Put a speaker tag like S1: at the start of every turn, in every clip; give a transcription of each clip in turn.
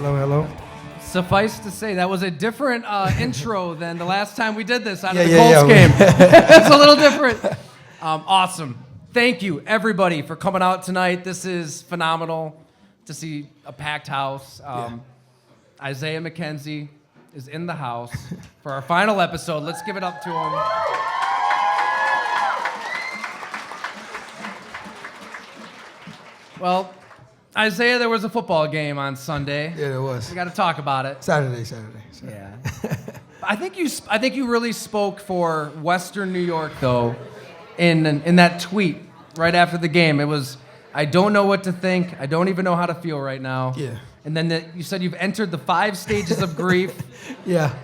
S1: Hello, hello.
S2: Suffice to say, that was a different intro than the last time we did this out of the Colts game. It's a little different. Awesome. Thank you, everybody, for coming out tonight. This is phenomenal to see a packed house. Isaiah McKenzie is in the house for our final episode. Let's give it up to him. Well, Isaiah, there was a football game on Sunday.
S1: Yeah, there was.
S2: We got to talk about it.
S1: Saturday.
S2: Yeah. I think you really spoke for Western New York, though, in that tweet right after the game. It was, I don't know what to think. I don't even know how to feel right now.
S1: Yeah.
S2: And then you said you've entered the 5 stages of grief.
S1: Yeah.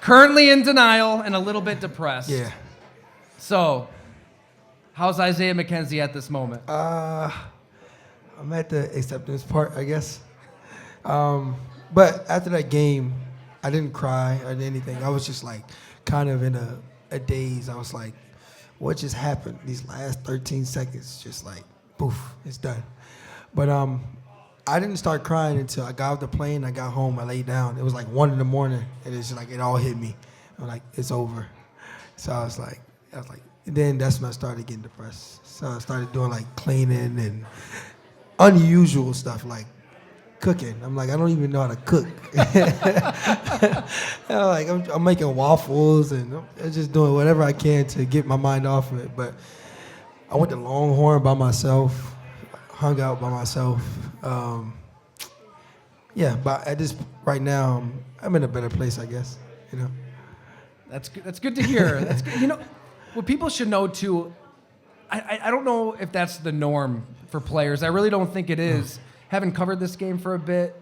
S2: Currently in denial and a little bit depressed.
S1: Yeah.
S2: So, how's Isaiah McKenzie at this moment?
S1: I'm at the acceptance part, I guess. But after that game, I didn't cry or anything. I was just like kind of in a daze. I was like, what just happened? These last 13 seconds, just like, poof, it's done. But I didn't start crying until I got off the plane. I got home. I laid down. It was like 1 in the morning, and it's just like it all hit me. I'm like, it's over. So I was like, then that's when I started getting depressed. So I started doing like cleaning and unusual stuff like cooking. I'm like, I don't even know how to cook. I'm making waffles and I'm just doing whatever I can to get my mind off of it. But I went to Longhorn by myself, hung out by myself. But at this right now, I'm in a better place, I guess. You know.
S2: That's good. That's good to hear. That's good. You know, what people should know too. I don't know if that's the norm for players. I really don't think it is. Having covered this game for a bit,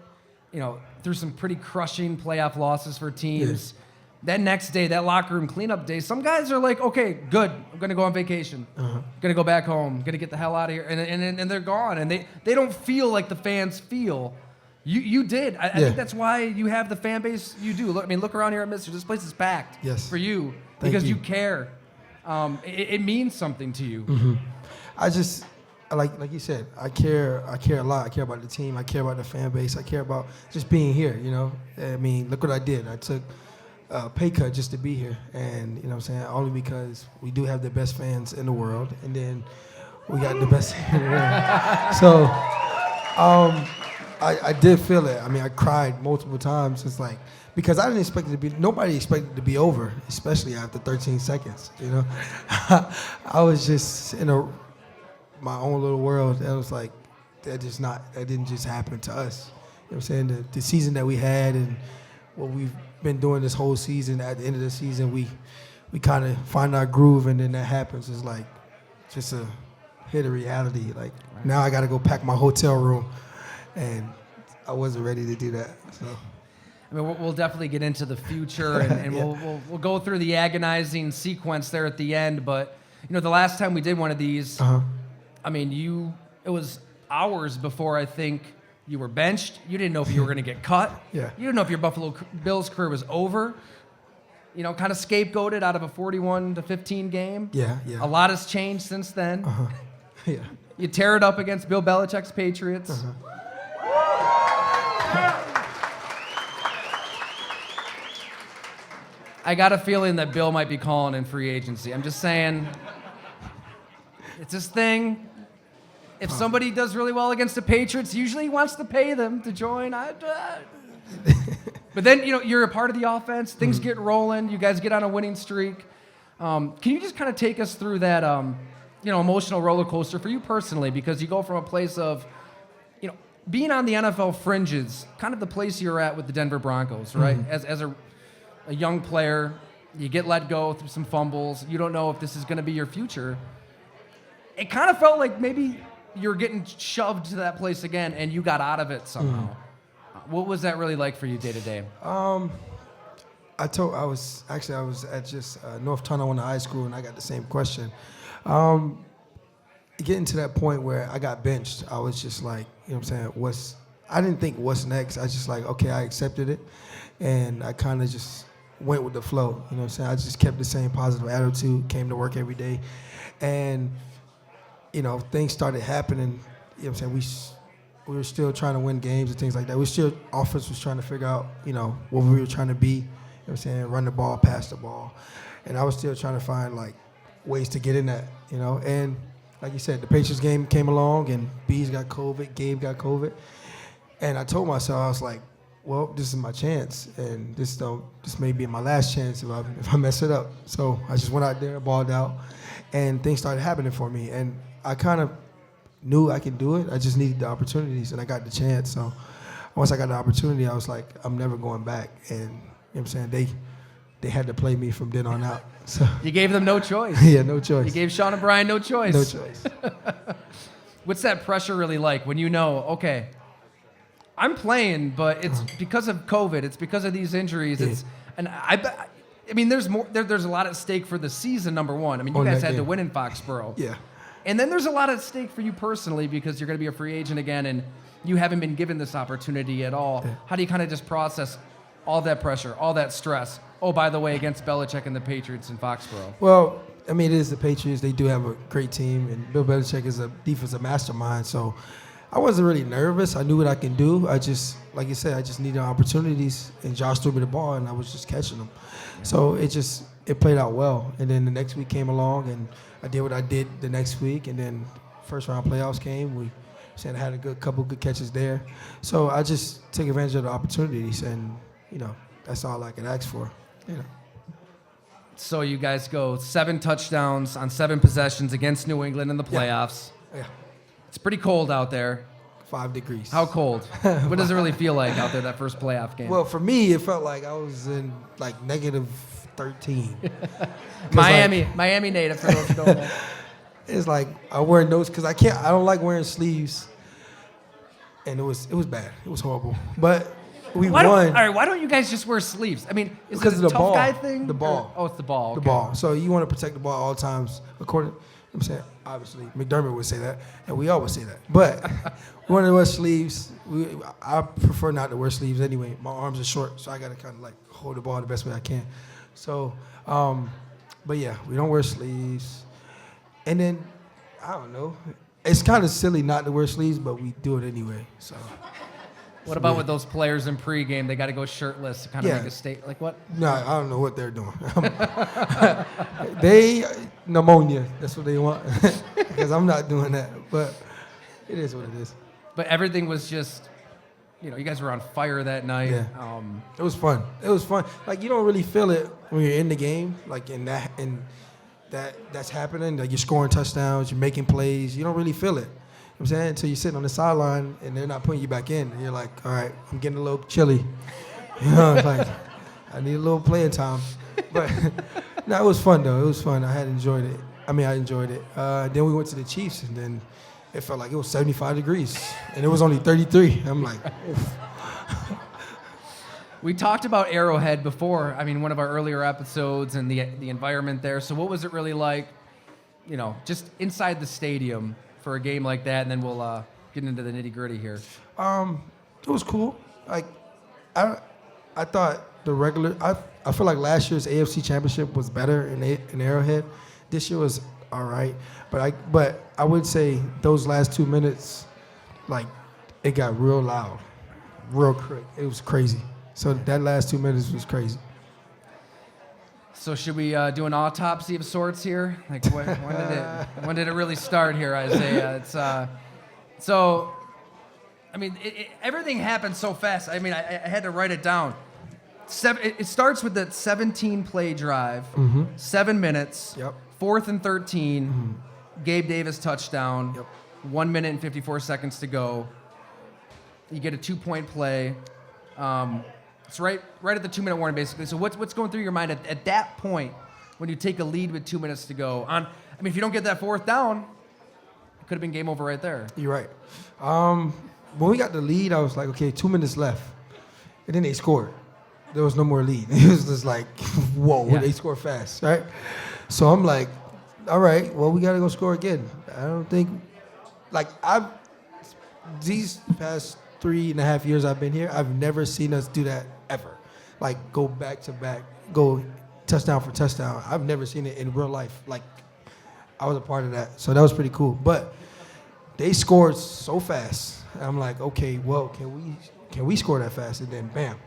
S2: you know, through some pretty crushing playoff losses for teams. Yeah. That next day, that locker room cleanup day, some guys are like, okay, good, I'm going to go on vacation. I'm going to go back home, going to get the hell out of here. And they're gone. And they don't feel like the fans feel. You did. I think that's why you have the fan base you do. Look around here at Mister. This place is packed for you because you care. It means something to you.
S1: Mm-hmm. I just, like you said, I care a lot. I care about the team. I care about the fan base. I care about just being here, you know. I mean, look what I did. I took a pay cut just to be here. And, you know what I'm saying, only because we do have the best fans in the world. And then we got the best in the world. So I did feel it. I mean, I cried multiple times. It's like, because I didn't expect it to be, nobody expected it to be over, especially after 13 seconds, you know. I was just in my own little world. And I was like, that didn't just happen to us. You know what I'm saying? The season that we had and what we've been doing this whole season, at the end of the season, we kind of find our groove, and then that happens. It's like just a hit of reality. Like, now I got to go pack my hotel room, and I wasn't ready to do that, so.
S2: I mean, we'll definitely get into the future, and we'll go through the agonizing sequence there at the end. But, you know, the last time we did one of these, I mean, it was hours before I think you were benched. You didn't know if you were going to get cut.
S1: Yeah.
S2: You didn't know if your Buffalo Bills career was over. You know, kind of scapegoated out of a 41-15 game.
S1: Yeah.
S2: A lot has changed since then.
S1: Yeah.
S2: You tear it up against Bill Belichick's Patriots. I got a feeling that Bill might be calling in free agency. I'm just saying, it's his thing. If somebody does really well against the Patriots, usually he wants to pay them to join. But then, you know, you're a part of the offense. Things get rolling. You guys get on a winning streak. Can you just kind of take us through that, emotional roller coaster for you personally? Because you go from a place of, you know, being on the NFL fringes, kind of the place you're at with the Denver Broncos, right? As a young player, you get let go through some fumbles. You don't know if this is going to be your future. It kind of felt like maybe you're getting shoved to that place again, and you got out of it somehow. What was that really like for you day to day?
S1: I was at just North Tonawanda High School, and I got the same question. Getting to that point where I got benched, I was just like, you know what I'm saying, I didn't think what's next. I was just like, okay, I accepted it, and I kind of just went with the flow. You know what I'm saying? I just kept the same positive attitude, came to work every day, and, you know, things started happening. You know what I'm saying? we were still trying to win games and things like that. Offense was trying to figure out, what we were trying to be. You know what I'm saying? Run the ball, pass the ball. And I was still trying to find, like, ways to get in that, And like you said, the Patriots game came along, and Bees got COVID, Gabe got COVID. And I told myself, I was like, well, this is my chance, and this may be my last chance if I mess it up. So I just went out there, balled out, and things started happening for me. And I kind of knew I could do it. I just needed the opportunities, and I got the chance. So once I got the opportunity, I was like, I'm never going back. And you know what I'm saying? They had to play me from then on out. So
S2: You gave them no choice.
S1: yeah, no choice.
S2: You gave Sean and Brian no choice.
S1: No choice.
S2: What's that pressure really like when you know, okay, I'm playing, but it's because of COVID. It's because of these injuries.
S1: Yeah.
S2: I mean, there's more. There's a lot at stake for the season. Number one. I mean, you guys had to win in Foxborough.
S1: Yeah.
S2: And then there's a lot at stake for you personally because you're going to be a free agent again, and you haven't been given this opportunity at all.
S1: Yeah.
S2: How do you kind of just process all that pressure, all that stress? Oh, by the way, against Belichick and the Patriots in Foxborough.
S1: Well, I mean, it is the Patriots. They do have a great team, and Bill Belichick is a defensive mastermind. So I wasn't really nervous. I knew what I can do. I just, like you said, I just needed opportunities, and Josh threw me the ball, and I was just catching them. So it played out well. And then the next week came along, and I did what I did the next week, and then first round playoffs came. We said I had a couple good catches there. So I just took advantage of the opportunities, and that's all I could ask for.
S2: So you guys go 7 touchdowns on 7 possessions against New England in the playoffs.
S1: Yeah.
S2: It's pretty cold out there.
S1: 5 degrees.
S2: How cold? What does it really feel like out there that first playoff game?
S1: Well, for me, it felt like I was in like negative 13.
S2: Miami native for those who don't know.
S1: It's like I wear those because I don't like wearing sleeves, and it was bad. It was horrible. But we won.
S2: All right, why don't you guys just wear sleeves? I mean, is
S1: Because
S2: it
S1: of
S2: a
S1: the
S2: tough
S1: ball.
S2: guy thing?
S1: The ball.
S2: Oh, it's the ball.
S1: The
S2: okay.
S1: ball. So you want to protect the ball at all times. According, I'm saying, obviously, McDermott would say that, and we always say that. But we want to wear sleeves. I prefer not to wear sleeves anyway. My arms are short, so I got to kind of like hold the ball the best way I can. So, but yeah, we don't wear sleeves. And then, I don't know. It's kind of silly not to wear sleeves, but we do it anyway. So.
S2: What about with those players in pregame? They got to go shirtless to kind of
S1: Yeah.
S2: make a state. Like what?
S1: No, I don't know what they're doing. They pneumonia. That's what they want. Because I'm not doing that. But it is what it is.
S2: But everything was just, you guys were on fire that night.
S1: Yeah. It was fun. It was fun. Like you don't really feel it when you're in the game. Like that's happening. Like you're scoring touchdowns. You're making plays. You don't really feel it. You know what I'm saying? Until you're sitting on the sideline and they're not putting you back in. And you're like, all right, I'm getting a little chilly. It's like, I need a little playing time. But no, it was fun, though. It was fun. I enjoyed it. Then we went to the Chiefs, and then it felt like it was 75 degrees. And it was only 33. I'm like, oof.
S2: We talked about Arrowhead before. I mean, one of our earlier episodes and the environment there. So what was it really like, just inside the stadium for a game like that? And then we'll get into the nitty gritty here.
S1: It was cool. Like, I thought I feel like last year's AFC Championship was better in Arrowhead. This year was all right, but I would say those last 2 minutes, like, it got real loud, real quick. It was crazy. So that last 2 minutes was crazy.
S2: So should we do an autopsy of sorts here? Like when did it really start here, Isaiah? It's so. I mean, everything happened so fast. I mean, I had to write it down. It starts with that 17-play drive, 7 minutes,
S1: Yep.
S2: 4th and 13, Gabe Davis touchdown,
S1: Yep.
S2: 1 minute and 54 seconds to go. You get a 2-point play. It's right at the 2-minute warning, basically. So what's going through your mind at that point when you take a lead with 2 minutes to go? If you don't get that 4th down, it could have been game over right there.
S1: You're right. When we got the lead, I was like, okay, 2 minutes left. And then they scored. There was no more lead. It was just like, whoa,
S2: Yeah.
S1: they scored fast, right? So I'm like, all right, well, we got to go score again. I don't think, these past 3.5 years I've been here, I've never seen us do that ever. Like, go back to back, go touchdown for touchdown. I've never seen it in real life. Like, I was a part of that. So that was pretty cool. But they scored so fast. I'm like, okay, well, can we score that fast? And then bam,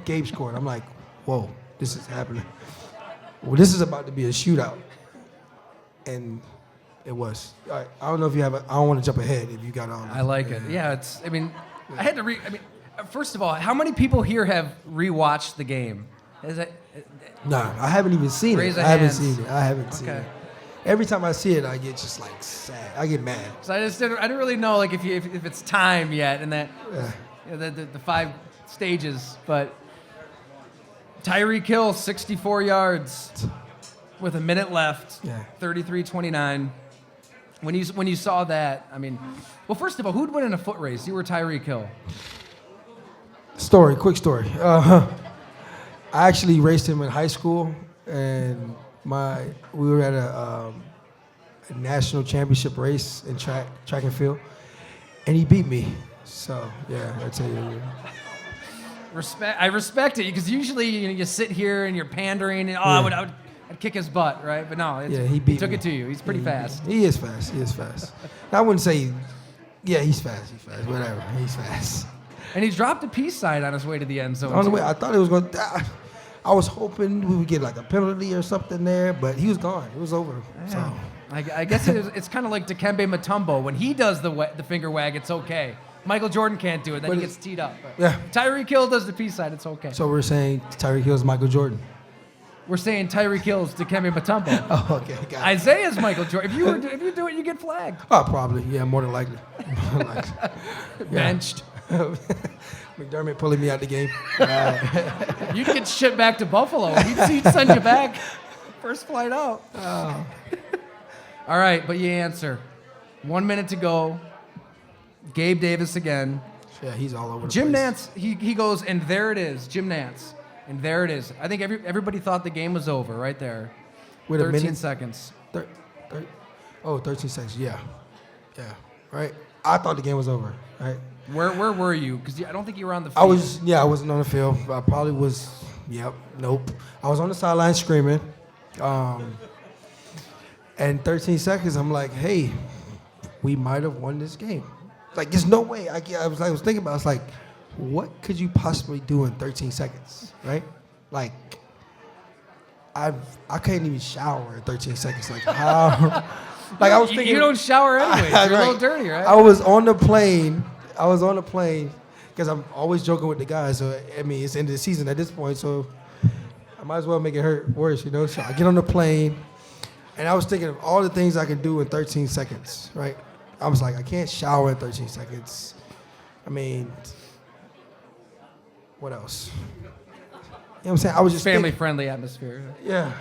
S1: Gabe scored. I'm like, whoa, this is happening. Well, this is about to be a shootout. And it was. All right, I don't know if you have I don't want to jump ahead if you got all.
S2: I like it. Yeah, I had to first of all, how many people here have rewatched the game?
S1: Nah, I haven't even seen
S2: Raise
S1: it.
S2: a
S1: I haven't
S2: hands.
S1: seen it. I haven't seen it. Every time I see it, I get just like sad. I get mad.
S2: So I didn't really know like if it's time yet and that the 5 stages, but Tyreek Hill 64 yards with a minute left.
S1: Yeah.
S2: 33-29. When you saw that, I mean, well, first of all, who'd win in a foot race? You were Tyreek Hill.
S1: Quick story. I actually raced him in high school, and we were at a national championship race in track and field, and he beat me. So yeah, I tell you.
S2: I respect it because usually you sit here and you're pandering and I'd kick his butt, right? But no,
S1: he took
S2: it to you. He's pretty fast.
S1: He is fast. I wouldn't say, yeah, he's fast. Whatever, he's fast.
S2: And he dropped a peace sign on his way to the end zone.
S1: On the way, I thought it was going to. I was hoping we would get like a penalty or something there, but he was gone. It was over.
S2: Yeah.
S1: So.
S2: I guess it's kind of like Dikembe Mutombo. When he does the finger wag, it's okay. Michael Jordan can't do it. Then he gets teed up. But
S1: yeah.
S2: Tyreek Hill does the peace sign. It's okay.
S1: So we're saying Tyreek Hill's Michael Jordan.
S2: We're saying Tyreek Hill's Dikembe Mutombo.
S1: Oh, okay. Got it.
S2: Isaiah's Michael Jordan. If you do it, you get flagged.
S1: Oh, probably. Yeah, more than likely.
S2: Benched.
S1: McDermott pulling me out the game.
S2: You'd get shipped back to Buffalo. He'd send you back. First flight out.
S1: Oh.
S2: All right, but you answer. 1 minute to go. Gabe Davis again.
S1: Yeah, he's all over the
S2: Jim
S1: place.
S2: Nance, he goes, and there it is. Jim Nance. And there it is. I think everybody thought the game was over right there.
S1: With
S2: 13
S1: a minute?
S2: seconds.
S1: 13 seconds. Yeah. Right. I thought the game was over. Right.
S2: Where were you? Because I don't think you were on the field.
S1: I wasn't on the field. I probably was. Yep. Nope. I was on the sideline screaming. And 13 seconds, I'm like, hey, we might have won this game. Like, there's no way. I was thinking about it. I was like, what could you possibly do in 13 seconds, right? Like, I can't even shower in 13 seconds. Like, how? Like, I was thinking.
S2: You don't shower anyway. You're a little
S1: Right.
S2: dirty, right?
S1: I was on the plane because I'm always joking with the guys. So, I mean, it's the end of the season at this point, so I might as well make it hurt worse, you know? So I get on the plane, and I was thinking of all the things I could do in 13 seconds, right? I was like, I can't shower in 13 seconds. I mean, what else? You know what I'm saying? I was just
S2: family-friendly atmosphere.
S1: Yeah.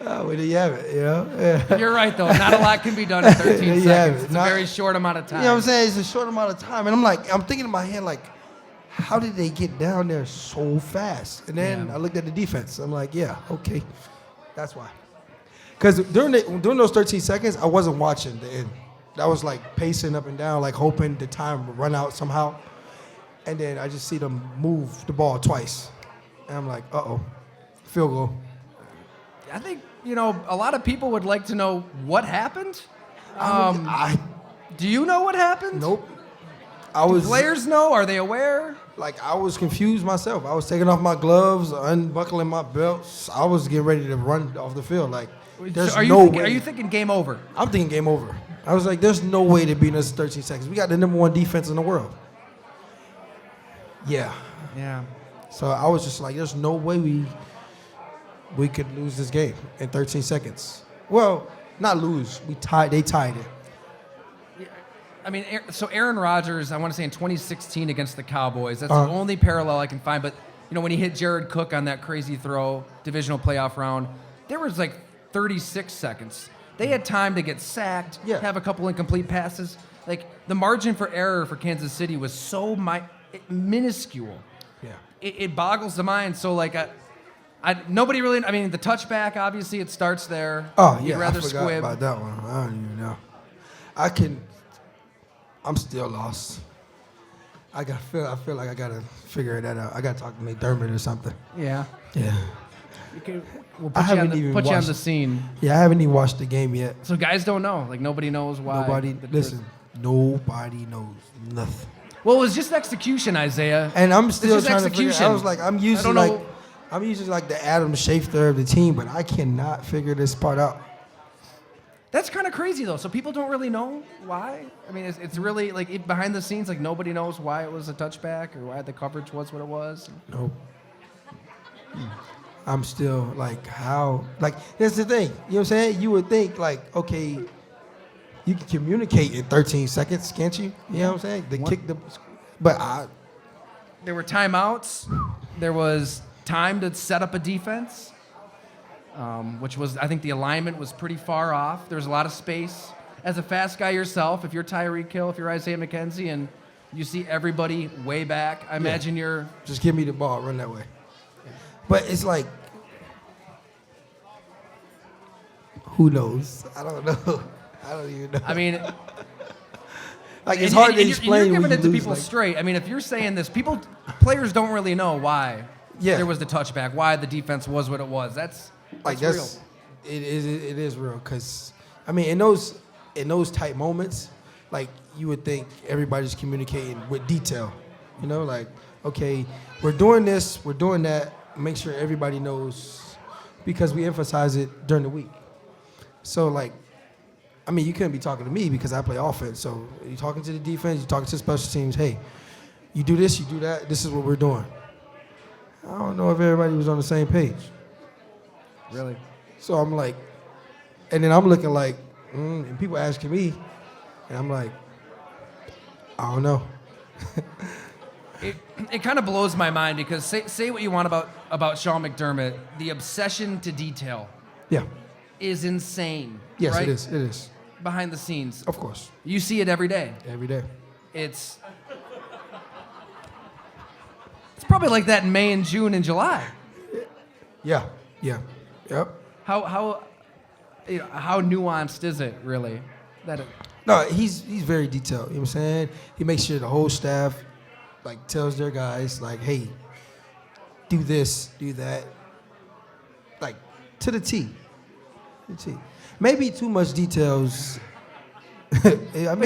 S1: Oh, well, there you have it, you know? Yeah.
S2: You're right, though. Not a lot can be done in 13
S1: Yeah,
S2: seconds. It's
S1: not-
S2: a very short amount of time.
S1: You know what I'm saying? It's a short amount of time. And I'm thinking in my head, like, how did they get down there so fast? And then
S2: Yeah.
S1: I looked at the defense. I'm like, yeah, okay. That's why. Because during those 13 seconds, I wasn't watching the end. I was like pacing up and down, like hoping the time would run out somehow. And then I just see them move the ball twice. And I'm like, uh-oh, field goal.
S2: I think, a lot of people would like to know what happened. Do you know what happened?
S1: Nope.
S2: Do players know? Are they aware?
S1: Like, I was confused myself. I was taking off my gloves, unbuckling my belts. I was getting ready to run off the field. Like, there's no way.
S2: Are you thinking game over?
S1: I'm thinking game over. I was like, there's no way to beat us in 13 seconds. We got the number 1 defense in the world. Yeah.
S2: Yeah.
S1: So I was just like, there's no way we could lose this game in 13 seconds. Well, not lose. They tied it.
S2: I mean, so Aaron Rodgers, I want to say in 2016 against the Cowboys, that's
S1: Uh-huh.
S2: the only parallel I can find. But, when he hit Jared Cook on that crazy throw, divisional playoff round, there was like 36 seconds. They had time to get sacked, have a couple incomplete passes. Like, the margin for error for Kansas City was so minuscule.
S1: Yeah.
S2: It boggles the mind. So, like, nobody really, the touchback, obviously, it starts there.
S1: Oh, yeah.
S2: You'd rather
S1: I forgot
S2: squib.
S1: about that one. I don't even know. I'm still lost. I feel like I gotta figure that out. I gotta talk to McDermott or something.
S2: Yeah.
S1: Yeah.
S2: We'll
S1: I
S2: put you,
S1: haven't even
S2: put you on
S1: watched.
S2: the scene.
S1: Yeah, I haven't even watched the game yet.
S2: So guys don't know. Like, nobody knows why.
S1: Nobody listen. Nobody knows nothing.
S2: Well, it was just execution, Isaiah.
S1: And I'm still
S2: just
S1: trying to figure.
S2: execution.
S1: I was like, I'm
S2: don't
S1: using
S2: know.
S1: like the Adam Schefter of the team, but I cannot figure this part out.
S2: That's kind of crazy, though. So people don't really know why. I mean, it's really like behind the scenes, like nobody knows why it was a touchback or why the coverage was what it was.
S1: Nope. I'm still like, how? Like, here's the thing. You know what I'm saying? You would think like, okay, you can communicate in 13 seconds, can't you? You know what I'm saying? But
S2: There were timeouts. There was time to set up a defense, which was, I think the alignment was pretty far off. There was a lot of space. As a fast guy yourself, if you're Tyreek Hill, if you're Isaiah McKenzie, and you see everybody way back, I imagine you're...
S1: just give me the ball, run that way. But it's like, who knows? I don't know. I don't even know.
S2: I mean...
S1: Like, it's hard to explain
S2: You're
S1: when
S2: giving
S1: you
S2: it to
S1: lose,
S2: people
S1: like-
S2: straight. I mean, if you're saying this, players don't really know why there was the touchback, why the defense was what it was. That's real.
S1: It is real, because I mean, in those tight moments, like, you would think everybody's communicating with detail. You know, like, okay, we're doing this, we're doing that. Make sure everybody knows, because we emphasize it during the week. So, like, I mean, you couldn't be talking to me because I play offense. So you're talking to the defense, you're talking to special teams. Hey, you do this, you do that. This is what we're doing. I don't know if everybody was on the same page.
S2: Really?
S1: So I'm like, and then I'm looking like, and people asking me, and I'm like, I don't know.
S2: It kind of blows my mind because say what you want about Sean McDermott, the obsession to detail
S1: Yeah.
S2: is insane.
S1: Yes,
S2: right?
S1: it is. It is.
S2: Behind the scenes.
S1: Of course.
S2: You see it every day.
S1: Every day.
S2: It's probably like that in May and June and July.
S1: Yeah. Yeah. Yep.
S2: How nuanced is it really?
S1: No, he's very detailed. You know what I'm saying? He makes sure the whole staff like tells their guys like, hey, do this, do that. Like, to the T. The T. Maybe too much details.
S2: But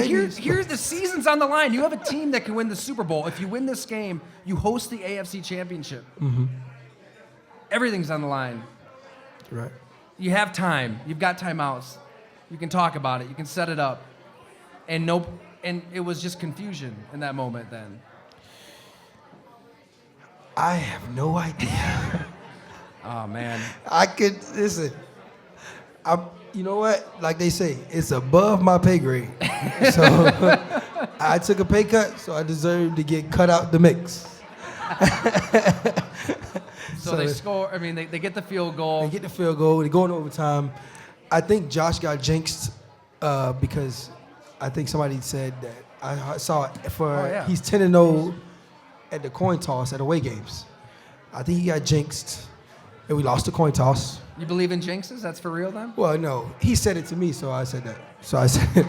S2: here's the season's on the line. You have a team that can win the Super Bowl. If you win this game, you host the AFC Championship.
S1: Mm-hmm.
S2: Everything's on the line.
S1: Right.
S2: You have time. You've got timeouts. You can talk about it. You can set it up. And it was just confusion in that moment then.
S1: I have no idea.
S2: Oh, man.
S1: Listen. You know what? Like they say, it's above my pay grade. So I took a pay cut, so I deserve to get cut out the mix.
S2: So they score. I mean, they get the field goal.
S1: They get the field goal. They go in overtime. I think Josh got jinxed because I think somebody said that I saw it he's 10-0 at the coin toss at away games. I think he got jinxed, and we lost the coin toss.
S2: You believe in jinxes? That's for real then?
S1: Well, no. He said it to me, so I said that. So I said,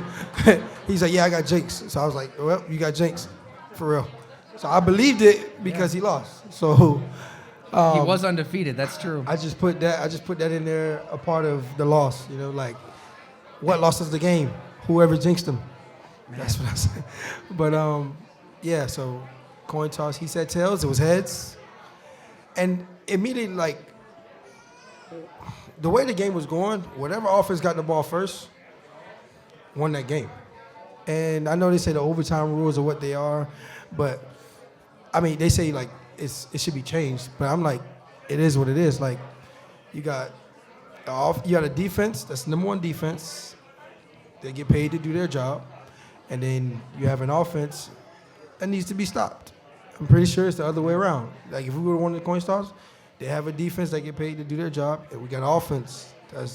S1: he's like, yeah, I got jinxed. So I was like, well, you got jinxed, for real. So I believed it because he lost. So
S2: he was undefeated. That's true.
S1: I just put that in there, a part of the loss. You know, like, what lost us the game? Whoever jinxed him. Man. That's what I said. But yeah. So coin toss. He said tails. It was heads. And immediately, like, the way the game was going, whatever offense got the ball first won that game. And I know they say the overtime rules are what they are, but I mean, they say like it should be changed, but I'm like, it is what it is. Like, you got a defense, that's number one defense. They get paid to do their job. And then you have an offense that needs to be stopped. I'm pretty sure it's the other way around. Like, if we would have won the coin toss, they have a defense that get paid to do their job, and we got an offense that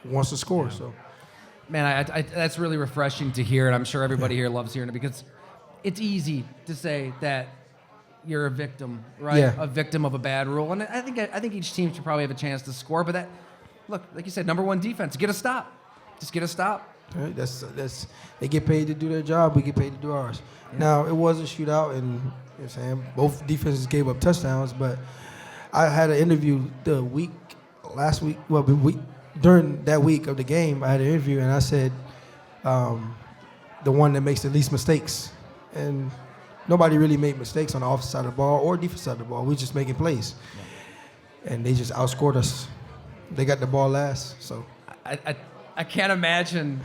S1: wants to score. Yeah. So,
S2: man, I that's really refreshing to hear, and I'm sure everybody here loves hearing it because it's easy to say that you're a victim, right?
S1: Yeah.
S2: A victim of a bad rule, and I think each team should probably have a chance to score. But look, like you said, number one defense, get a stop, just get a stop.
S1: Right? That's they get paid to do their job. We get paid to do ours. Yeah. Now, it was a shootout, and you know what I'm saying, both defenses gave up touchdowns, but I had an interview the week last week, during that week of the game, I had an interview and I said, the one that makes the least mistakes. And nobody really made mistakes on the offensive side of the ball or defensive side of the ball. We just making plays. And they just outscored us. They got the ball last, so.
S2: I can't imagine,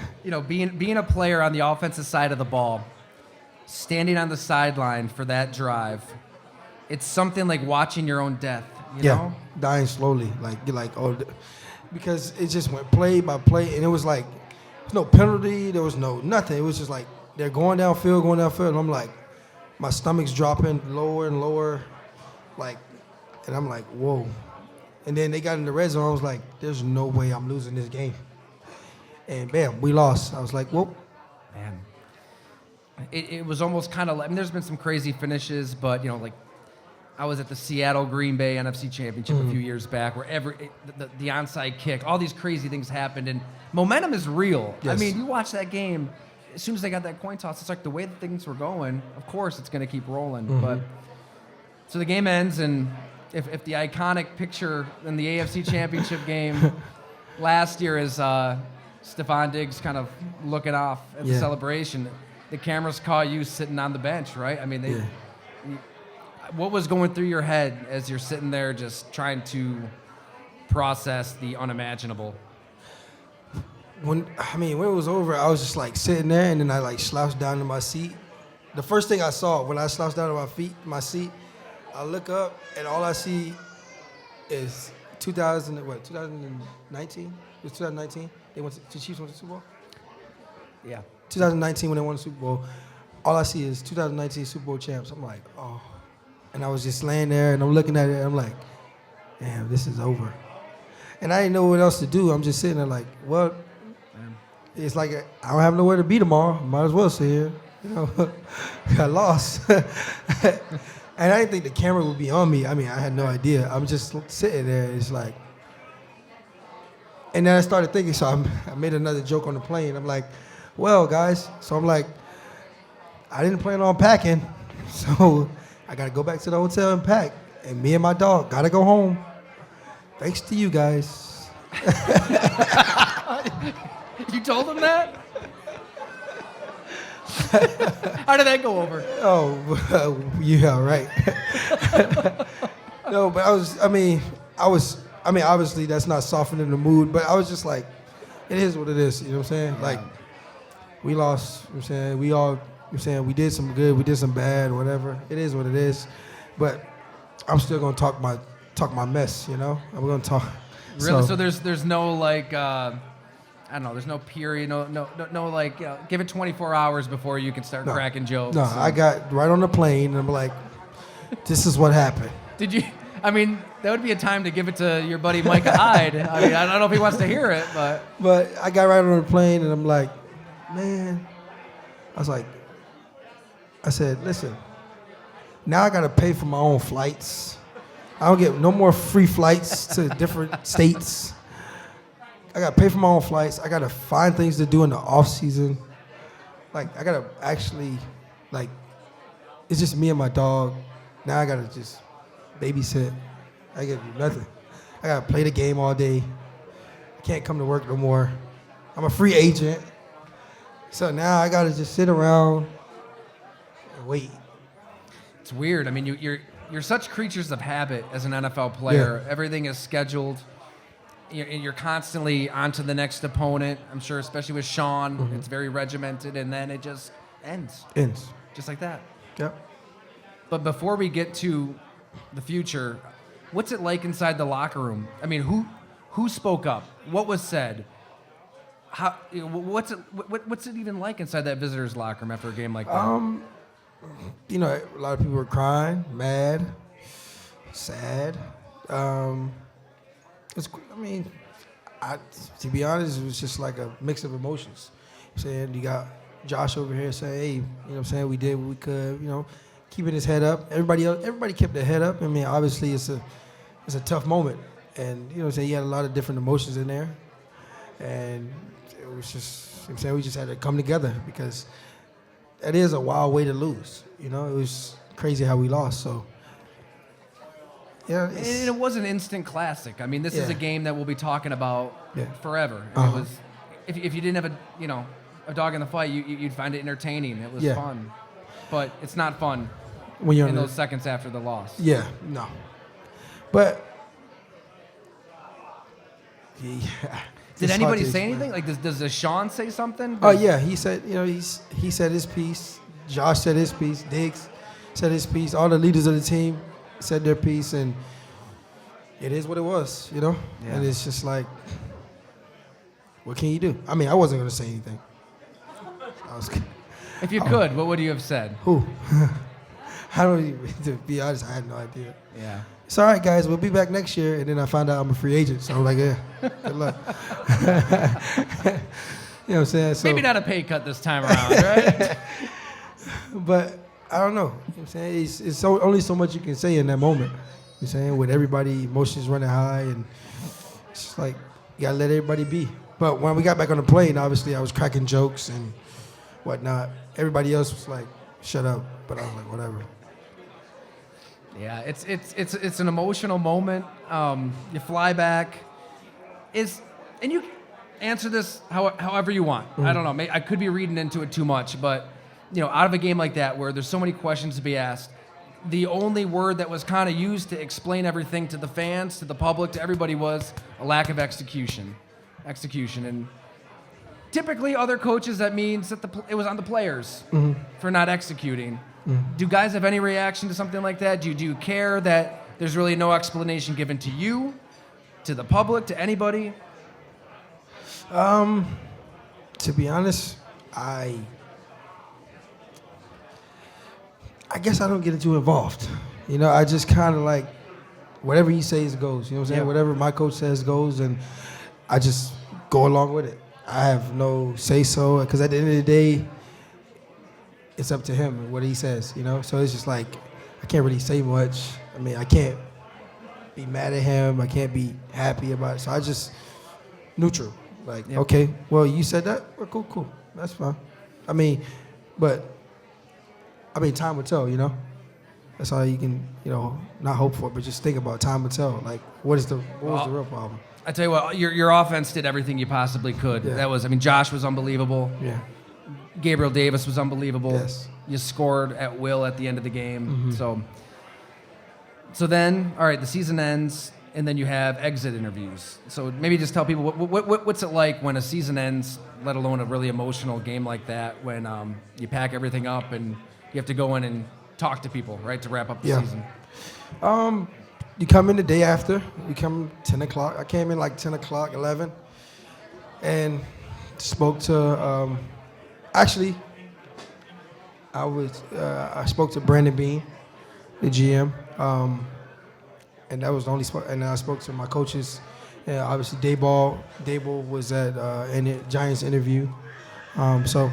S2: being a player on the offensive side of the ball, standing on the sideline for that drive. It's something like watching your own death, you know?
S1: Dying slowly. Like, you're like, because it just went play by play, and it was like, there's no penalty, there was no nothing. It was just like, they're going downfield, and I'm like, my stomach's dropping lower and lower, like, and I'm like, whoa. And then they got in the red zone, I was like, there's no way I'm losing this game. And bam, we lost. I was like, whoop.
S2: Man. It was almost kind of like, there's been some crazy finishes, but, like, I was at the Seattle-Green Bay NFC Championship a few years back where the onside kick, all these crazy things happened, and momentum is real.
S1: Yes.
S2: I mean, you watch that game, as soon as they got that coin toss, it's like the way that things were going, of course it's going to keep rolling. But so the game ends, and if the iconic picture in the AFC Championship game last year is Stephon Diggs kind of looking off at the celebration, the cameras caught you sitting on the bench, right? I mean, what was going through your head as you're sitting there just trying to process the unimaginable?
S1: When it was over, I was just like sitting there, and then I like slouched down in my seat. The first thing I saw when I slouched down in my seat, I look up, and all I see is 2019? It was 2019? The Chiefs went to the Super Bowl?
S2: Yeah.
S1: 2019 when they won the Super Bowl. All I see is 2019 Super Bowl champs. I'm like, oh. And I was just laying there, and I'm looking at it, and I'm like, damn, this is over. And I didn't know what else to do. I'm just sitting there like, well, it's like I don't have nowhere to be tomorrow. Might as well sit here. I lost. And I didn't think the camera would be on me. I mean, I had no idea. I'm just sitting there. It's like, and then I started thinking, so I made another joke on the plane. I'm like, well, guys, so I'm like, I didn't plan on packing, so I got to go back to the hotel and pack. And me and my dog got to go home. Thanks to you guys.
S2: You told him that? How did that go over?
S1: Oh, yeah, right. No, but obviously that's not softening the mood, but I was just like, it is what it is, you know what I'm saying? Like, we lost, you know what I'm saying? We all, you know what I'm saying, we did some good, we did some bad, whatever. It is what it is. But I'm still going to talk my mess, I'm going to talk.
S2: Really? So there's no, like, I don't know, there's no period, no like, give it 24 hours before you can start cracking jokes.
S1: No, I got right on the plane, and I'm like, this is what happened.
S2: Did you? I mean, that would be a time to give it to your buddy Micah Hyde. I mean, I don't know if he wants to hear it, but.
S1: But I got right on the plane, and I'm like, man. I said, listen, now I got to pay for my own flights. I don't get no more free flights to different states. I got to pay for my own flights. I got to find things to do in the off season. Like, I got to actually, like, it's just me and my dog. Now I got to just babysit. I got to do nothing. I got to play the game all day. I can't come to work no more. I'm a free agent. So now I got to just sit around and wait.
S2: It's weird. I mean, you're such creatures of habit as an NFL player. Yeah. Everything is scheduled. You're constantly on to the next opponent. I'm sure, especially with Sean, it's very regimented, and then it just ends. Just like that.
S1: Yep.
S2: But before we get to the future, what's it like inside the locker room? I mean, who spoke up? What was said? How? What's it even like inside that visitor's locker room after a game like that?
S1: A lot of people were crying, mad, sad. To be honest, it was just like a mix of emotions. You got Josh over here saying, hey, we did what we could, keeping his head up. Everybody kept their head up. I mean, obviously it's a tough moment. And, he had a lot of different emotions in there. And it was just, we just had to come together because that is a wild way to lose. It was crazy how we lost. So Yeah,
S2: And it was an instant classic. I mean, this is a game that we'll be talking about forever. And it was, if you didn't have a dog in the fight, you'd find it entertaining. It was fun, but it's not fun
S1: when you're
S2: in those seconds after the loss.
S1: Yeah, no. But
S2: did anybody say anything? Like, does Sean say something?
S1: Oh yeah, he said he said his piece. Josh said his piece. Diggs said his piece. All the leaders of the team said their piece, and it is what it was, Yeah. And it's just like, what can you do? I mean, I wasn't gonna say anything.
S2: If you could, what would you have said?
S1: Who? I don't even, to be honest, I had no idea.
S2: Yeah.
S1: It's all right, guys. We'll be back next year. And then I found out I'm a free agent. So I'm like, yeah, good luck. You know what I'm saying? So,
S2: maybe not a pay cut this time around, right?
S1: But I don't know. You know what I'm saying? It's only so much you can say in that moment. You know what I'm saying? With everybody, emotions running high. And it's just like, you got to let everybody be. But when we got back on the plane, obviously, I was cracking jokes and whatnot. Everybody else was like, shut up. But I was like, whatever.
S2: Yeah, it's an emotional moment. You fly back. And you answer this however you want. I don't know. I could be reading into it too much, but out of a game like that where there's so many questions to be asked, the only word that was kind of used to explain everything to the fans, to the public, to everybody was a lack of execution. And typically, other coaches, that means that it was on the players for not executing. Do guys have any reaction to something like that? Do you care that there's really no explanation given to you, to the public, to anybody?
S1: To be honest, I guess I don't get too involved. I just kind of like, whatever he says goes. You know what I'm saying?
S2: Yeah.
S1: Whatever my coach says goes, and I just go along with it. I have no say-so, because at the end of the day, it's up to him and what he says, So it's just like, I can't really say much. I mean, I can't be mad at him. I can't be happy about it. So I just neutral. Like, okay, well, you said that? Well, cool. That's fine. I mean, time will tell, That's all you can, not hope for, but just think about time will tell. Like, what was the real problem?
S2: I tell you what, your offense did everything you possibly could.
S1: Yeah.
S2: Josh was unbelievable.
S1: Yeah.
S2: Gabriel Davis was unbelievable.
S1: Yes.
S2: You scored at will at the end of the game. So then, all right, the season ends, and then you have exit interviews. So maybe just tell people what's it like when a season ends, let alone a really emotional game like that, when you pack everything up and you have to go in and talk to people, right, to wrap up the season.
S1: You come in the day after. You come 10 o'clock. I came in like 10 o'clock, 11, and spoke to. Actually, I spoke to Brandon Bean, the GM, and that was the only spot. And then I spoke to my coaches. Obviously, Dayball was at Giants interview. So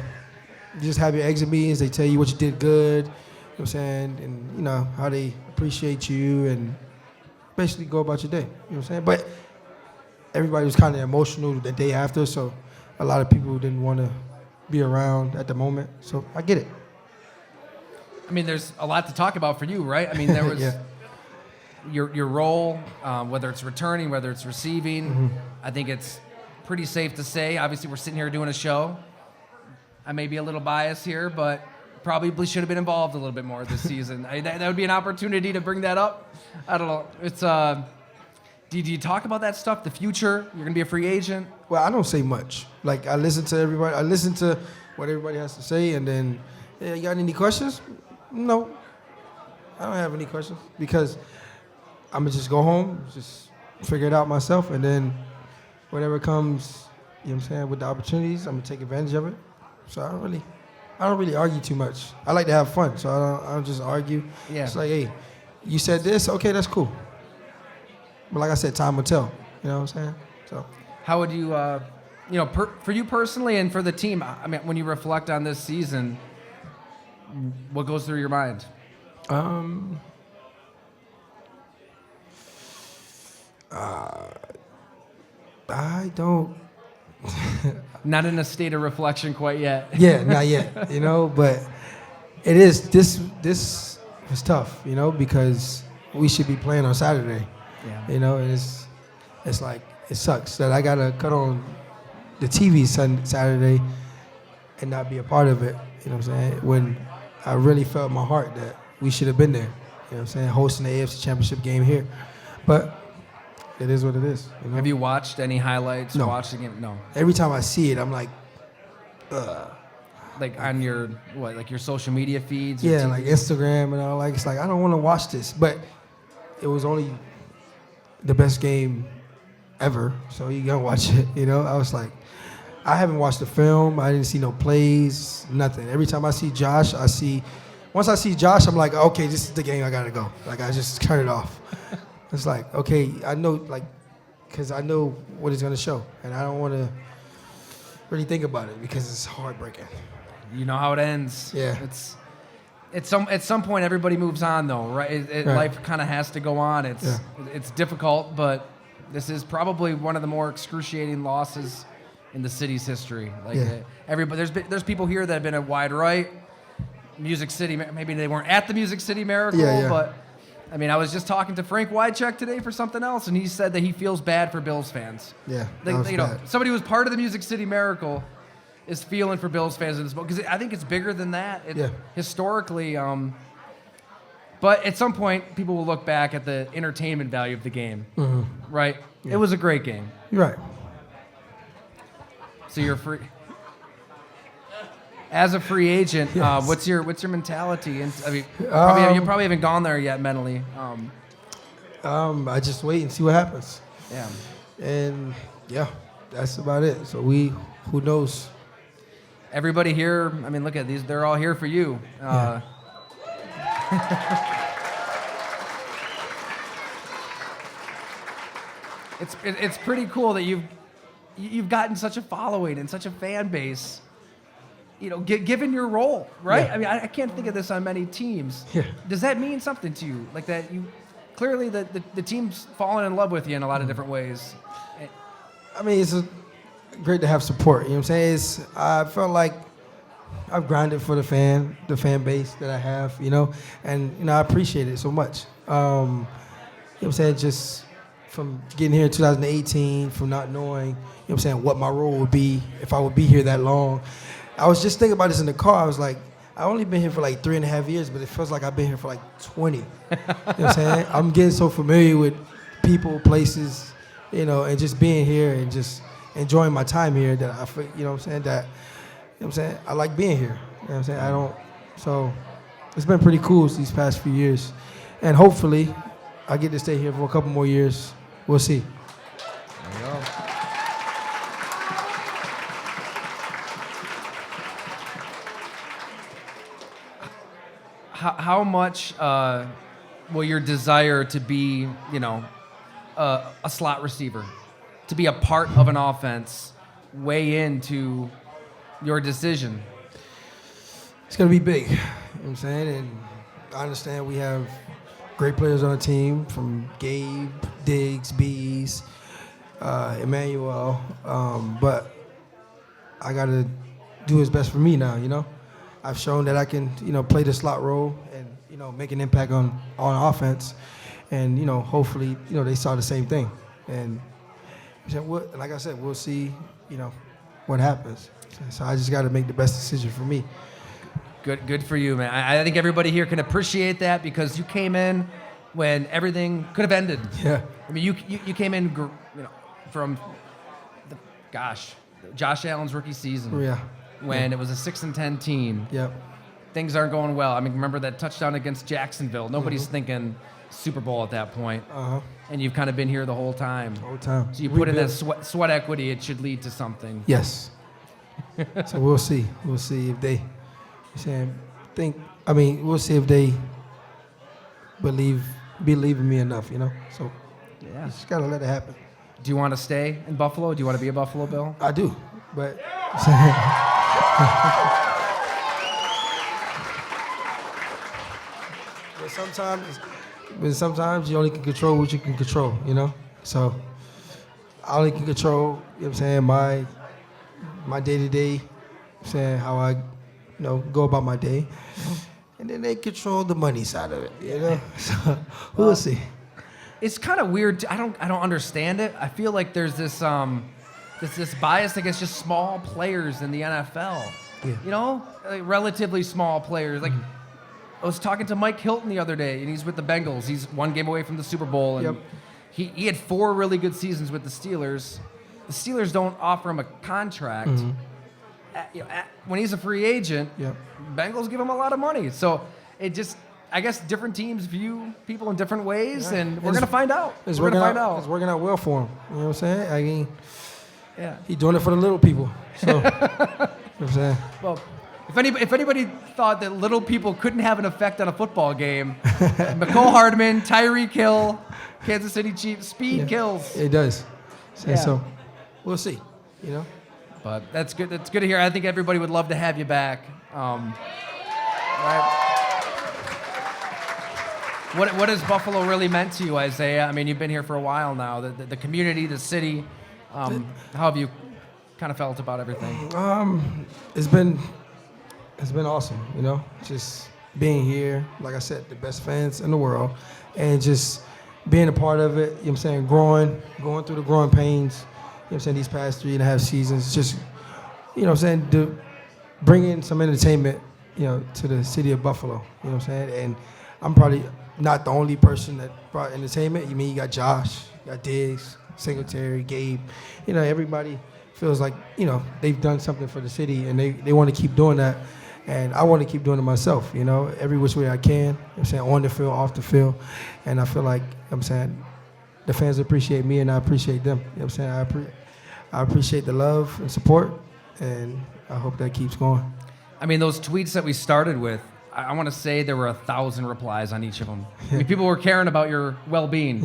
S1: you just have your exit meetings. They tell you what you did good. You know what I'm saying? And how they appreciate you, and basically go about your day. You know what I'm saying? But everybody was kind of emotional the day after, so a lot of people didn't want to be around at the moment. So I get it.
S2: I mean, there's a lot to talk about for you, right? I mean, there was your role, whether it's returning, whether it's receiving. I think it's pretty safe to say, obviously we're sitting here doing a show. I may be a little biased here, but probably should have been involved a little bit more this season. That would be an opportunity to bring that up. I don't know. It's do you talk about that stuff, the future? You're going to be a free agent?
S1: Well, I don't say much. Like, I listen to everybody. I listen to what everybody has to say, and then, you got any questions? No. I don't have any questions, because I'm going to just go home, just figure it out myself, and then whatever comes, what I'm saying, with the opportunities, I'm going to take advantage of it. So I don't really argue too much. I like to have fun, so I don't just argue.
S2: Yeah.
S1: It's like, hey, you said this, okay, that's cool. But like I said, time will tell. You know what I'm saying? So,
S2: how would you, for you personally and for the team? I mean, when you reflect on this season, what goes through your mind?
S1: I don't.
S2: Not in a state of reflection quite yet.
S1: Yeah, not yet. But it is. This was tough. Because we should be playing on Saturday.
S2: Yeah.
S1: You know, and it's like it sucks that I gotta cut on the TV Saturday and not be a part of it. You know what I'm saying? When I really felt in my heart that we should have been there. You know what I'm saying? Hosting the AFC Championship game here, but it is what it is. You know?
S2: Have you watched any highlights?
S1: No.
S2: Watched the game? No.
S1: Every time I see it, I'm like, ugh.
S2: Like on your like your social media feeds? or
S1: Yeah,
S2: TV?
S1: like Instagram and all. Like it's like I don't want to watch this, but it was only the best game ever, so you gotta watch it. You know, I was like, I haven't watched the film. I didn't see no plays, nothing. Every time I see Josh, once I see Josh, I'm like, okay, this is the game. I gotta go. Like I just turn it off. It's like, okay, I know, like, because I know what it's gonna show, and I don't want to really think about it because it's heartbreaking.
S2: You know how it ends.
S1: Yeah.
S2: At some point everybody moves on though, right?
S1: Right.
S2: Life kind of has to go on. It's difficult, but this is probably one of the more excruciating losses in the city's history. Like everybody, there's people here that have been at Wide Right, Music City. Maybe they weren't at the Music City Miracle, but I mean, I was just talking to Frank Wycheck today for something else, and he said that he feels bad for Bills fans.
S1: Yeah,
S2: Somebody who was part of the Music City Miracle is feeling for Bills fans in this boat because I think it's bigger than that. Historically, but at some point, people will look back at the entertainment value of the game, right? Yeah. It was a great game.
S1: You're right.
S2: So you're free. As a free agent,
S1: Yes.
S2: what's your mentality? And I mean, you probably haven't gone there yet mentally.
S1: I just wait and see what happens.
S2: Yeah.
S1: And yeah, that's about it. So who knows?
S2: Everybody here, I mean, look at these. They're all here for you. It's pretty cool that you've gotten such a following and such a fan base. You know, given your role, right?
S1: Yeah.
S2: I mean, I can't think of this on many teams.
S1: Yeah.
S2: Does that mean something to you? Like that you clearly the team's fallen in love with you in a lot of different ways.
S1: I mean, it's great to have support. You know what I'm saying? I felt like I've grinded for the fan base that I have, you know, and I appreciate it so much. You know what I'm saying? Just from getting here in 2018, from not knowing, you know what I'm saying, what my role would be if I would be here that long. I was just thinking about this in the car. I was like, I've only been here for like 3.5 years, but it feels like I've been here for like 20. You know what I'm saying? I'm getting so familiar with people, places, you know, and just being here and just enjoying my time here that I feel, you know what I'm saying, that, you know what I'm saying, I like being here. You know what I'm saying? So it's been pretty cool these past few years. And hopefully I get to stay here for a couple more years. We'll see.
S2: There you go. How much will your desire to be, you know, a slot receiver, to be a part of an offense, weigh into your decision?
S1: It's going to be big, you know what I'm saying? And I understand we have great players on the team, from Gabe, Diggs, Bees, Emmanuel, but I got to do what's best for me now, you know? I've shown that I can, you know, play the slot role and, you know, make an impact on offense. And, you know, hopefully, you know, they saw the same thing. And like I said, we'll see, you know, what happens. So I just got to make the best decision for me.
S2: Good for you, man. I think everybody here can appreciate that because you came in when everything could have ended.
S1: Yeah.
S2: I mean, you came in, you know, from Josh Allen's rookie season.
S1: Yeah.
S2: When it was a 6-10 team.
S1: Yep.
S2: Things aren't going well. I mean, remember that touchdown against Jacksonville? Nobody's thinking Super Bowl at that point. And you've kind of been here the whole time. So you put in that sweat equity, it should lead to something.
S1: Yes. So we'll see. We'll see if they we'll see if they believe in me enough, you know? So you just got to let it happen.
S2: Do you want to stay in Buffalo? Do you want to be a Buffalo Bill?
S1: I do, but... But sometimes you only can control what you can control, you know? So I only can control, you know what I'm saying, my day-to-day, saying how I, you know, go about my day. and then they control the money side of it. You know, so we'll see.
S2: It's kind of weird. I don't understand it. I feel like there's this bias against just small players in the NFL.
S1: Yeah.
S2: You know, like relatively small players. Like I was talking to Mike Hilton the other day, and he's with the Bengals. He's one game away from the Super Bowl, and he had 4 really good seasons with the Steelers. The Steelers don't offer him a contract. When he's a free agent, Bengals give him a lot of money. So it just, I guess different teams view people in different ways, and we're going to find out.
S1: It's working out well for him. You know what I'm saying? I mean, he's doing it for the little people. So, you know what I'm saying?
S2: Well, if anybody thought that little people couldn't have an effect on a football game, McCole Hardman, Tyreek Hill, Kansas City Chiefs, speed kills.
S1: It does. So we'll see, you know?
S2: But that's good. That's good to hear. I think everybody would love to have you back. Right. What has Buffalo really meant to you, Isaiah? I mean, you've been here for a while now. The community, the city. How have you kind of felt about everything?
S1: It's been awesome, you know, just being here. Like I said, the best fans in the world, and just being a part of it. You know what I'm saying? Going through the growing pains. You know what I'm saying? These past 3.5 seasons, just, you know what I'm saying, to bring in some entertainment, you know, to the city of Buffalo. You know what I'm saying? And I'm probably not the only person that brought entertainment. You mean you got Josh, you got Diggs, Singletary, Gabe. You know, everybody feels like, you know, they've done something for the city, and they want to keep doing that. And I want to keep doing it myself, you know, every which way I can. You know what I'm saying? On the field, off the field. And I feel like, you know what I'm saying, the fans appreciate me and I appreciate them. You know what I'm saying? I appreciate the love and support, and I hope that keeps going.
S2: I mean, those tweets that we started with, I want to say there were 1,000 replies on each of them. I mean, people were caring about your well-being,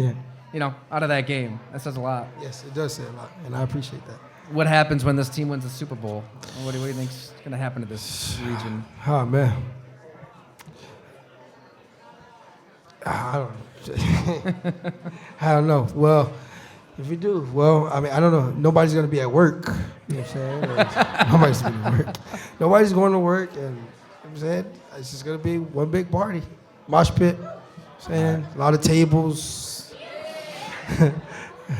S2: you know, out of that game. That says a lot.
S1: Yes, it does say a lot, and I appreciate that.
S2: What happens when this team wins the Super Bowl? What do you think's going to happen to this region?
S1: Oh, man. I don't know. Well, if we do, well, I mean, I don't know. Nobody's going to be at work. You know what I'm saying? Nobody's going to be at work. Nobody's going to work, and you know what I'm saying? It's just going to be one big party. Mosh pit. You know what I'm saying? A lot of tables.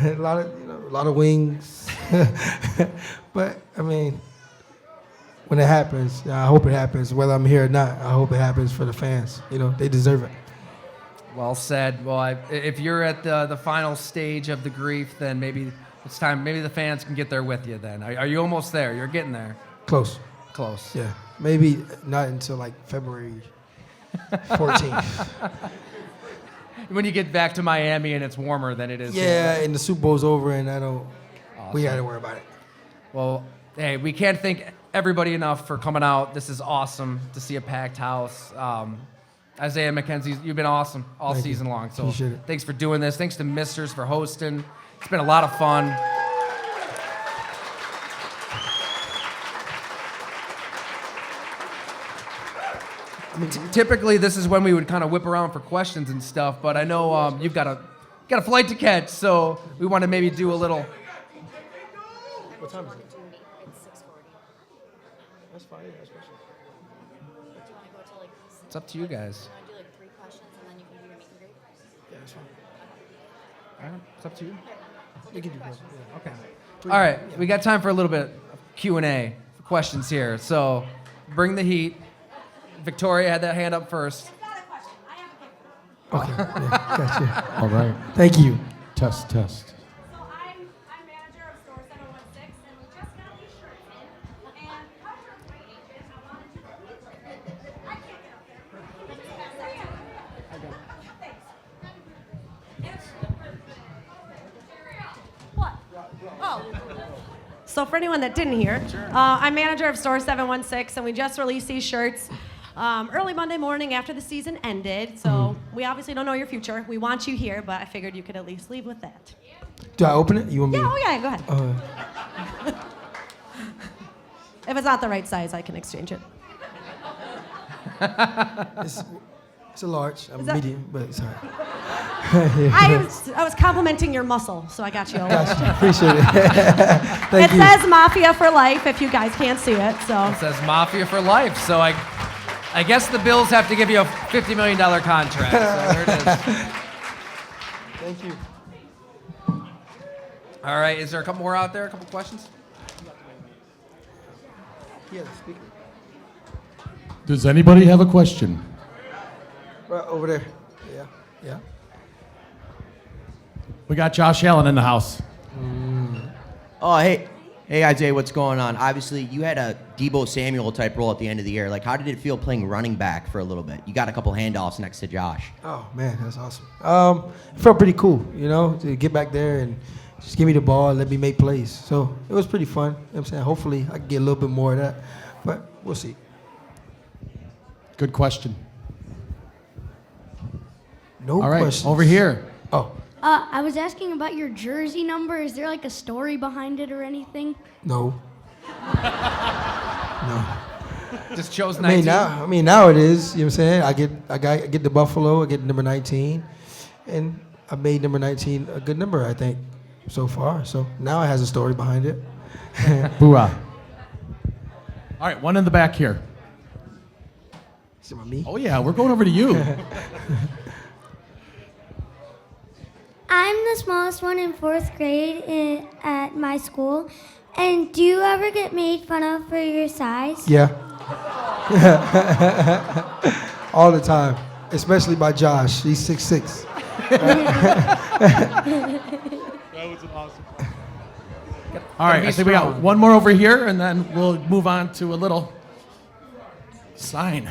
S1: a lot of wings. But, I mean, when it happens, I hope it happens. Whether I'm here or not, I hope it happens for the fans. You know, they deserve it.
S2: Well said. Well, if you're at the final stage of the grief, then maybe it's time. Maybe the fans can get there with you then. Are you almost there? You're getting there.
S1: Close.
S2: Yeah.
S1: Maybe not until like February 14th.
S2: When you get back to Miami and it's warmer than it is.
S1: Yeah, and the Super Bowl's over, and we got to worry about it.
S2: Well, hey, we can't thank everybody enough for coming out. This is awesome to see a packed house. Isaiah McKenzie, you've been awesome all season long. So
S1: appreciate it.
S2: Thanks for doing this. Thanks to Misters for hosting. It's been a lot of fun. I mean, typically, this is when we would kind of whip around for questions and stuff, but I know you've got a flight to catch, so we want to maybe do a little.
S1: What time is it?
S3: It's 6:40.
S1: That's fine. That's fine.
S3: Do you want to go till like?
S2: It's up to you guys.
S3: You want to do like 3 questions and then you can do your meet and greet?
S1: Yeah, that's fine.
S2: All right, it's up to you.
S1: We can do both. Yeah.
S2: Okay. All right, we got time for a little bit of Q&A for questions here. So bring the heat. Victoria had that hand up first.
S3: It's not a question. I have a gift.
S1: Okay. Yeah, gotcha.
S4: All right.
S1: Thank you.
S4: Test.
S3: So I'm manager of store 716, and we just got these shirts in. And because you're a free agent, I wanted you to please. I can't get up there. Thanks. What? Oh. So for anyone that didn't hear, I'm manager of store 716, and we just released these shirts early Monday morning after the season ended. So we obviously don't know your future. We want you here, but I figured you could at least leave with that.
S1: Do I open it? You want me?
S3: Yeah, oh yeah, go ahead. If it's not the right size, I can exchange it.
S1: It's a large. I'm
S3: that-
S1: medium, but it's all right.
S3: I was complimenting your muscle, so I got you.
S1: Gotcha. Appreciate it. Thank
S3: It
S1: you.
S3: says Mafia for Life if you guys can't see it. So
S2: It says Mafia for Life, so I I guess the Bills have to give you a $50 million contract. So there it is.
S1: Thank you.
S2: All right, is there a couple more out there? A couple questions?
S1: Yeah, the speaker.
S4: Does anybody have a question?
S1: Right over there. Yeah.
S4: We got Josh Allen in the house.
S5: Oh, hey, IJ, what's going on? Obviously, you had a Deebo Samuel type role at the end of the year. Like, how did it feel playing running back for a little bit? You got a couple handoffs next to Josh.
S1: Oh man, that's awesome. It felt pretty cool, to get back there and just give me the ball, let me make plays. So it was pretty fun. You know what I'm saying? Hopefully I can get a little bit more of that, but we'll see.
S4: Good question.
S1: No
S4: All right,
S1: questions.
S4: over here.
S1: Oh,
S6: I was asking about your jersey number. Is there like a story behind it or anything?
S1: no. No.
S2: Just chose 19.
S1: Now it is. You know what I'm saying? I get the Buffalo. I get number 19, and I made number 19 a good number, I think, so far. So now it has a story behind it.
S4: Booyah. All right, one in the back here.
S1: Is it me?
S4: Oh, yeah, we're going over to you.
S6: I'm the smallest one in 4th grade at my school. And do you ever get made fun of for your size?
S1: Yeah. All the time, especially by Josh. He's 6'6".
S4: All right, I think we got one more over here, and then we'll move on to a little sign.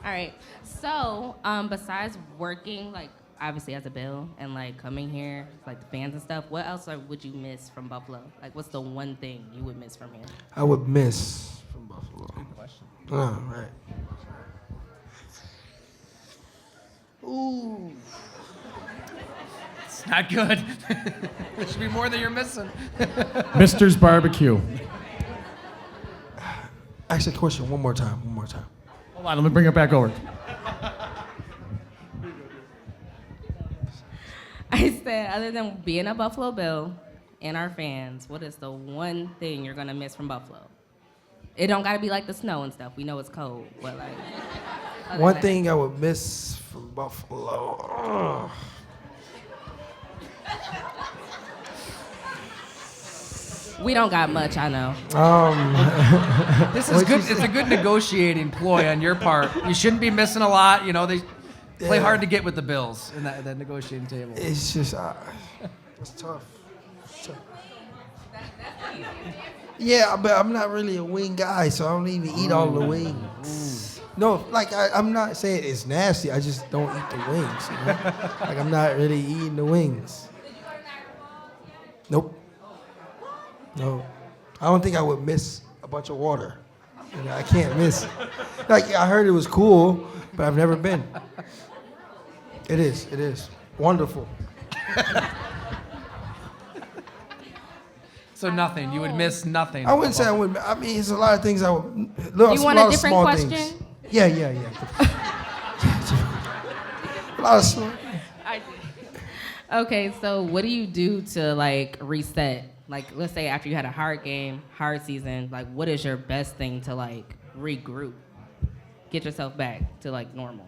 S7: All right. So, besides working, like, obviously as a Bill and, like, coming here, like, the fans and stuff, what else would you miss from Buffalo? Like, what's the one thing you would miss from here?
S1: I would miss from Buffalo. Good question. Oh, right. Ooh.
S2: It's not good. There should be more that you're missing.
S4: Mister's Barbecue.
S1: Ask the question one more time.
S4: Hold on, let me bring it back over.
S7: I said, other than being a Buffalo Bill and our fans, what is the one thing you're gonna miss from Buffalo? It don't gotta be like the snow and stuff. We know it's cold, but like.
S1: One thing I would miss from Buffalo.
S7: We don't got much, I know.
S2: This is good. It's a good negotiating ploy on your part. You shouldn't be missing a lot. They play hard to get with the Bills in that negotiating table.
S1: It's just, it's tough. Yeah, but I'm not really a wing guy, so I don't even eat all the wings. No, like I'm not saying it's nasty. I just don't eat the wings. Like I'm not really eating the wings. Nope. No, I don't think I would miss a bunch of water. I can't miss. Like I heard it was cool, but I've never been. It is wonderful.
S2: So nothing. You would miss nothing.
S1: I wouldn't say I would. I mean, it's a lot of things I would. You
S7: want a different question?
S1: Things. Yeah. A lot of small.
S7: Okay, so what do you do to like reset? Like, let's say after you had a hard game, hard season, like what is your best thing to like regroup, get yourself back to like normal?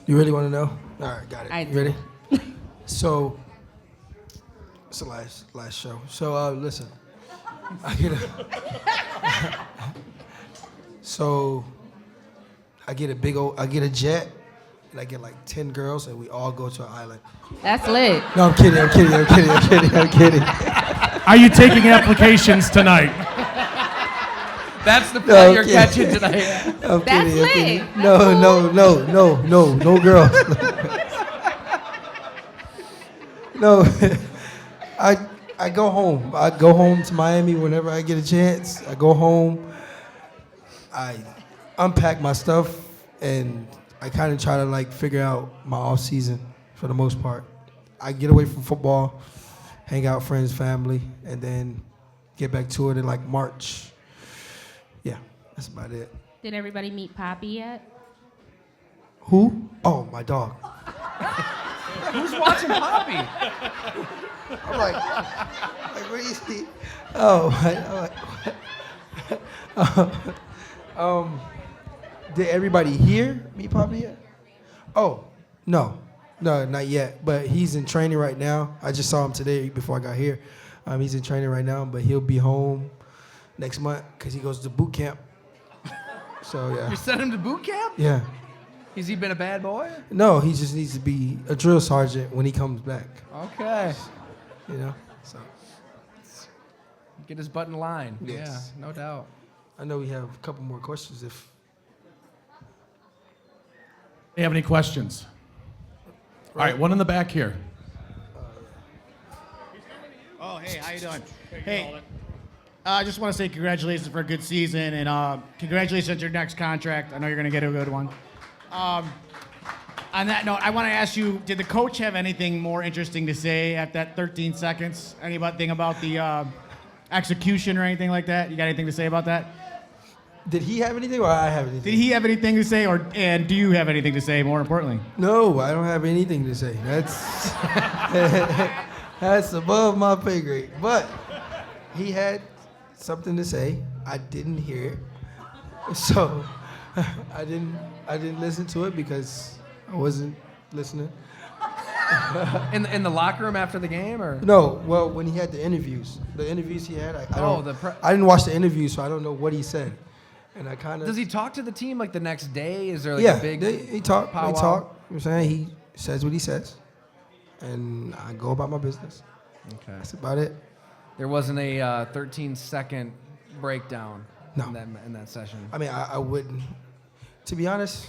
S1: You really want to know? All right, got it.
S7: I
S1: You
S7: do.
S1: ready? So, it's the last show. So listen, I get a jet, and I get like 10 girls, and we all go to an island.
S7: That's lit.
S1: No, I'm kidding.
S4: Are you taking applications tonight?
S2: That's the play you're catching tonight.
S1: I'm
S7: That's
S1: kidding.
S7: lit.
S1: No girls. No, I go home. I go home to Miami whenever I get a chance. I go home. I unpack my stuff, and I kind of try to like figure out my off season for the most part. I get away from football, hang out with friends, family, and then get back to it in like March. Yeah, that's about it.
S7: Did everybody meet Poppy yet?
S1: Who? Oh, my dog.
S2: Who's watching Poppy?
S1: I'm like, what do you see? Oh, did everybody hear me pop yet? Oh, no, not yet. But he's in training right now. I just saw him today before I got here. He's in training right now, but he'll be home next month because he goes to boot camp. So yeah.
S2: You sent him to boot camp?
S1: Yeah.
S2: Has he been a bad boy?
S1: No, he just needs to be a drill sergeant when he comes back.
S2: Okay.
S1: You know, so.
S2: Get his butt in line.
S1: Yes.
S2: Yeah, no doubt.
S1: I know we have a couple more questions if.
S4: Do you have any questions? All right, one in the back here.
S8: Oh, hey, how you doing? Hey, I just want to say congratulations for a good season, and congratulations on your next contract. I know you're going to get a good one. On that note, I want to ask you, did the coach have anything more interesting to say at that 13 seconds? Anything about the execution or anything like that? You got anything to say about that?
S1: Did he have anything or I have anything?
S8: Did he have anything to say, and do you have anything to say, more importantly?
S1: No, I don't have anything to say. That's above my pay grade. But he had something to say. I didn't hear it. So I didn't listen to it because I wasn't listening.
S2: In the locker room after the game, or?
S1: No, well, when he had the interviews he had, I didn't watch the interviews, so I don't know what he said. And I kind of.
S2: Does he talk to the team like the next day? Is there like
S1: yeah,
S2: a big
S1: he talk.
S2: powwow?
S1: They talk. You know what I'm saying? He says what he says, and I go about my business.
S2: Okay.
S1: That's about it.
S2: There wasn't a 13-second breakdown
S1: No.
S2: in that session.
S1: I mean, I wouldn't. To be honest,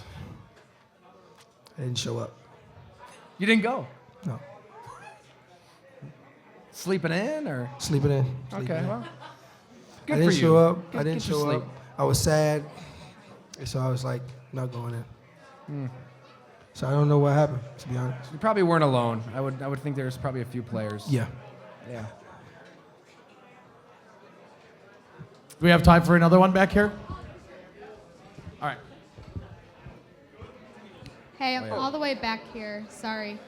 S1: I didn't show up.
S2: You didn't go?
S1: No.
S2: Sleeping in or?
S1: Sleeping in.
S2: Okay, well, good
S1: I didn't
S2: for you.
S1: show up.
S2: Get-
S1: I didn't
S2: get your
S1: show
S2: sleep.
S1: up. I was sad, and so I was like, not going in. So I don't know what happened, to be honest.
S2: You probably weren't alone. I would think there's probably a few players.
S1: Yeah.
S2: Yeah.
S4: Do we have time for another one back here? All right.
S9: Hey, I'm all the way back here. Sorry.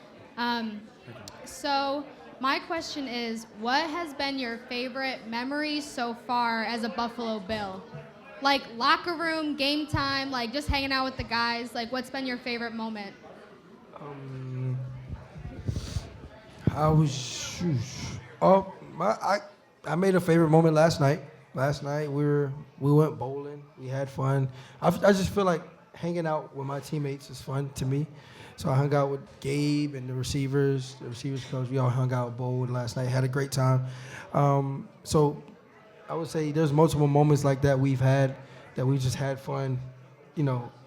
S9: So my question is, what has been your favorite memory so far as a Buffalo Bill? Like locker room, game time, like just hanging out with the guys. Like, what's been your favorite moment?
S1: I made a favorite moment last night. Last night we went bowling. We had fun. I just feel like hanging out with my teammates is fun to me. So I hung out with Gabe and the receivers coach. We all hung out, bowled last night. Had a great time. So I would say there's multiple moments like that we've had that we just had fun,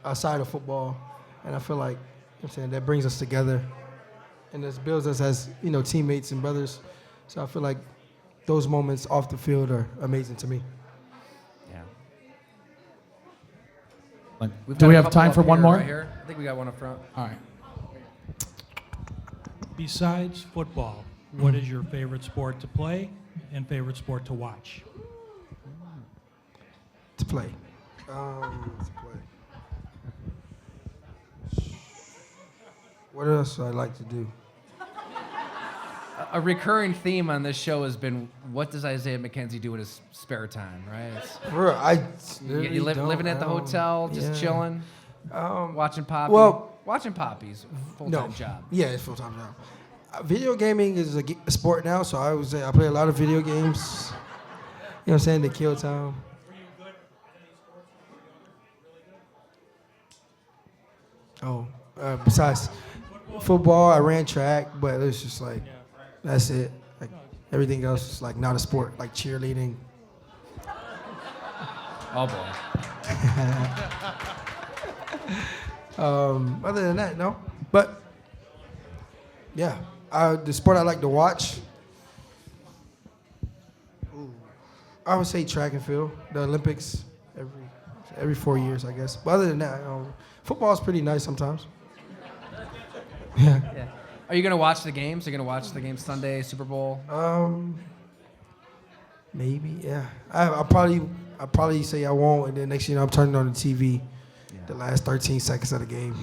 S1: outside of football. And I feel like, I'm saying, that brings us together. And this builds us as, teammates and brothers. So I feel like those moments off the field are amazing to me.
S2: Yeah.
S4: Do we have time for one more?
S2: Right here. I think we got one up front.
S4: All right.
S10: Besides football, what is your favorite sport to play and favorite sport to watch?
S1: To play. What else do I like to do?
S2: A recurring theme on this show has been, what does Isaiah McKenzie do in his spare time, right?
S1: For real,
S2: You living at the hotel, just chilling, watching Poppy?
S1: well,
S2: watching Poppy's full-time job.
S1: Yeah, it's full-time job. Video gaming is a sport now, so I would say I play a lot of video games. You know what I'm saying? To kill time. Oh, besides football, I ran track, but it's just like, that's it. Like everything else is like not a sport, like cheerleading.
S2: Oh boy.
S1: Other than that, no. But yeah, the sport I like to watch, I would say track and field. The Olympics every 4 years, I guess. But other than that, football is pretty nice sometimes. Yeah.
S2: Are you gonna watch the games? Are you gonna watch the games Sunday, Super Bowl?
S1: Maybe, yeah. I'll probably say I won't, and then next thing you know, I'm turning on the TV the last 13 seconds of the game.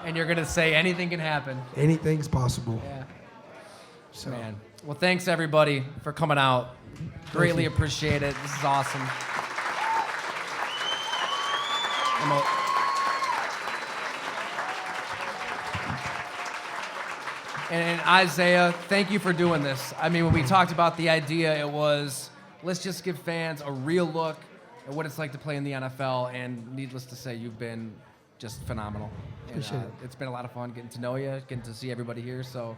S2: And you're gonna say anything can happen.
S1: Anything's possible.
S2: Yeah.
S1: So,
S2: Man. Well, thanks everybody for coming out. Greatly appreciate it. This is awesome. And Isaiah, thank you for doing this. I mean, when we talked about the idea, it was let's just give fans a real look at what it's like to play in the NFL. And needless to say, you've been just phenomenal.
S1: Appreciate it.
S2: It's been a lot of fun getting to know you, getting to see everybody here. So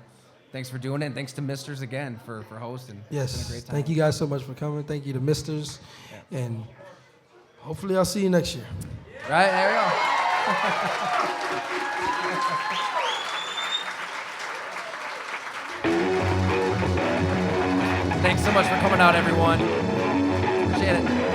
S2: thanks for doing it. And thanks to Misters again for hosting.
S1: Yes.
S2: It's been a great time.
S1: Thank you guys so much for coming. Thank you to Misters. And hopefully I'll see you next year.
S2: Right, there we go. Thanks so much for coming out, everyone. Appreciate it.